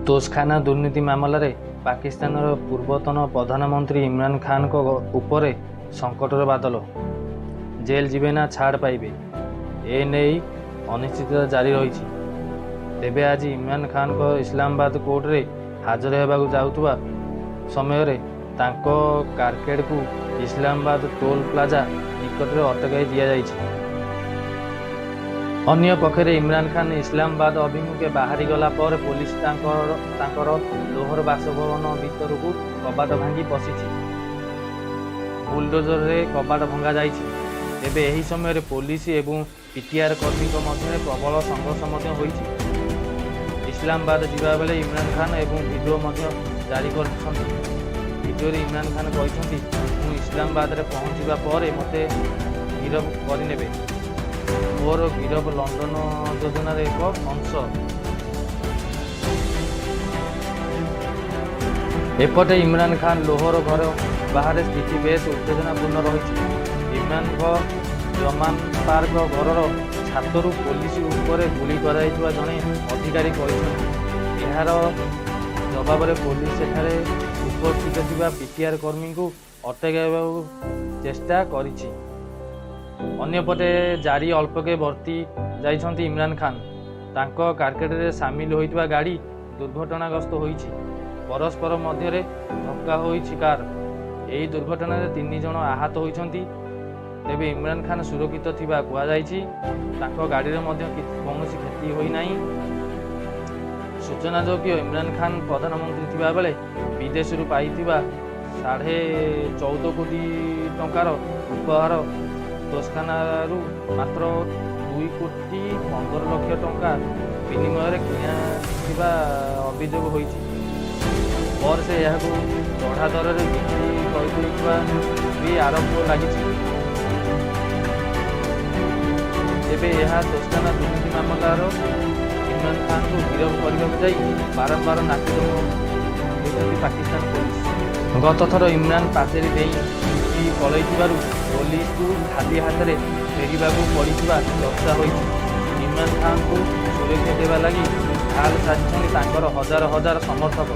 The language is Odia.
ତୋଷଖାନା ଦୁର୍ନୀତି ମାମଲାରେ ପାକିସ୍ତାନର ପୂର୍ବତନ ପ୍ରଧାନମନ୍ତ୍ରୀ ଇମ୍ରାନ ଖାନଙ୍କ ଉପରେ ସଙ୍କଟର ବାଦଲ। ଜେଲ୍ ଯିବେ ନା ଛାଡ଼ ପାଇବେ, ଏ ନେଇ ଅନିଶ୍ଚିତତା ଜାରି ରହିଛି। ତେବେ ଆଜି ଇମ୍ରାନ ଖାନଙ୍କ ଇସଲାମାବାଦ କୋର୍ଟରେ ହାଜର ହେବାକୁ ଯାଉଥିବା ସମୟରେ ତାଙ୍କ କାରକେଡକୁ ଇସଲାମାବାଦ ଟୋଲ ପ୍ଲାଜା ନିକଟରେ ଅଟକାଇ ଦିଆଯାଇଛି। ଅନ୍ୟ ପକ୍ଷରେ ଇମ୍ରାନ ଖାନ ଇସଲାମାବାଦ ଅଭିମୁଖେ ବାହାରିଗଲା ପରେ ପୋଲିସ ତାଙ୍କର ଲୋହର ବାସଭବନ ଭିତରକୁ କବାଟ ଭାଙ୍ଗି ପଶିଛି। ବୁଲଡୋଜରରେ କବାଟ ଭଙ୍ଗା ଯାଇଛି। ତେବେ ଏହି ସମୟରେ ପୋଲିସ ଏବଂ ପିଟିଆର କର୍ମୀଙ୍କ ମଧ୍ୟରେ ପ୍ରବଳ ସଂଘର୍ଷ ମଧ୍ୟ ହୋଇଛି। ଇସଲାମାବାଦ ଯିବା ବେଳେ ଇମ୍ରାନ ଖାନ ଏବଂ ଭିଡ଼ିଓ ମଧ୍ୟ ଜାରି କରିଛନ୍ତି। ଭିଡ଼ିଓରେ ଇମ୍ରାନ ଖାନ କହିଛନ୍ତି, ମୁଁ ଇସଲାମାବାଦରେ ପହଞ୍ଚିବା ପରେ ମୋତେ ଗିରଫ କରିନେବେ। ମୋର ଗିରଫ ଲଣ୍ଡନ ଯୋଜନାର ଏକ ଅଂଶ। ଏପଟେ ଇମ୍ରାନ ଖାନ ଲୋହର ଘର ବାହାରେ ସ୍ଥିତି ବେଶ୍ ଉତ୍ତେଜନାପୂର୍ଣ୍ଣ ରହିଛି। ଇମ୍ରାନଙ୍କ ଜମାନ ପାର୍କ ଘରର ଛାତରୁ ପୋଲିସ ଉପରେ ଗୁଳି କରାଯାଇଥିବା ଜଣେ ଅଧିକାରୀ କହିଛନ୍ତି। ଏହାର ଜବାବରେ ପୋଲିସ ସେଠାରେ ଉପସ୍ଥିତ ଥିବା ପିଟିଆର କର୍ମୀଙ୍କୁ ଅଟକାଇବାକୁ ଚେଷ୍ଟା କରିଛି। ଅନ୍ୟପଟେ ଜାରି ଅଳ୍ପକେ ବର୍ତ୍ତି ଯାଇଛନ୍ତି ଇମ୍ରାନ ଖାନ। ତାଙ୍କ କାରକେଡରେ ସାମିଲ ହୋଇଥିବା ଗାଡ଼ି ଦୁର୍ଘଟଣାଗ୍ରସ୍ତ ହୋଇଛି। ପରସ୍ପର ମଧ୍ୟରେ ଧକ୍କା ହୋଇଛି କାର। ଏହି ଦୁର୍ଘଟଣାରେ 3 ଜଣ ଆହତ ହୋଇଛନ୍ତି। ତେବେ ଇମ୍ରାନ ଖାନ ସୁରକ୍ଷିତ ଥିବା କୁହାଯାଇଛି। ତାଙ୍କ ଗାଡ଼ିରେ ମଧ୍ୟ କୌଣସି କ୍ଷତି ହୋଇନାହିଁ। ସୂଚନାଯୋଗ୍ୟ, ଇମ୍ରାନ ଖାନ ପ୍ରଧାନମନ୍ତ୍ରୀ ଥିବା ବେଳେ ବିଦେଶରୁ ପାଇଥିବା 14.5 କୋଟି ଟଙ୍କାର ଉପହାର ତୋଷଖାନାରୁ ମାତ୍ର 2.15 କୋଟି ଟଙ୍କା ବିନିମୟରେ କିଣାଥିବା ଅଭିଯୋଗ ହୋଇଛି। ପରେ ସେ ଏହାକୁ ଚଢ଼ା ଦରରେ ବିକ୍ରି କରିଦେଇଥିବା ବି ଆରୋପ ଲାଗିଛି। ତେବେ ଏହା ତୋଷଖାନା ଦୁର୍ନୀତି ମାମଲାର ଇମ୍ରାନ ଖାନଙ୍କୁ ଗିରଫ କରିବାକୁ ଯାଇ ବାରମ୍ବାର ନାକେଦମ ହୋଇଛନ୍ତି ପାକିସ୍ତାନ ପୋଲିସ। ଗତ ଥର ଇମ୍ରାନ ପାଚେରୀ ଦେଇ ଲୁଚି ପଳାଇଥିବାରୁ ପୋଲିସକୁ ଖାଲି ହାତରେ ଫେରିବାକୁ ପଡ଼ିଥିବା ଚର୍ଚ୍ଚା ହୋଇଛି। ଇମ୍ରାନ ଖାନଙ୍କୁ ସୁରକ୍ଷା ଦେବା ଲାଗି ଢାଲ ସାଜିଛନ୍ତି ତାଙ୍କର ହଜାର ହଜାର ସମର୍ଥକ।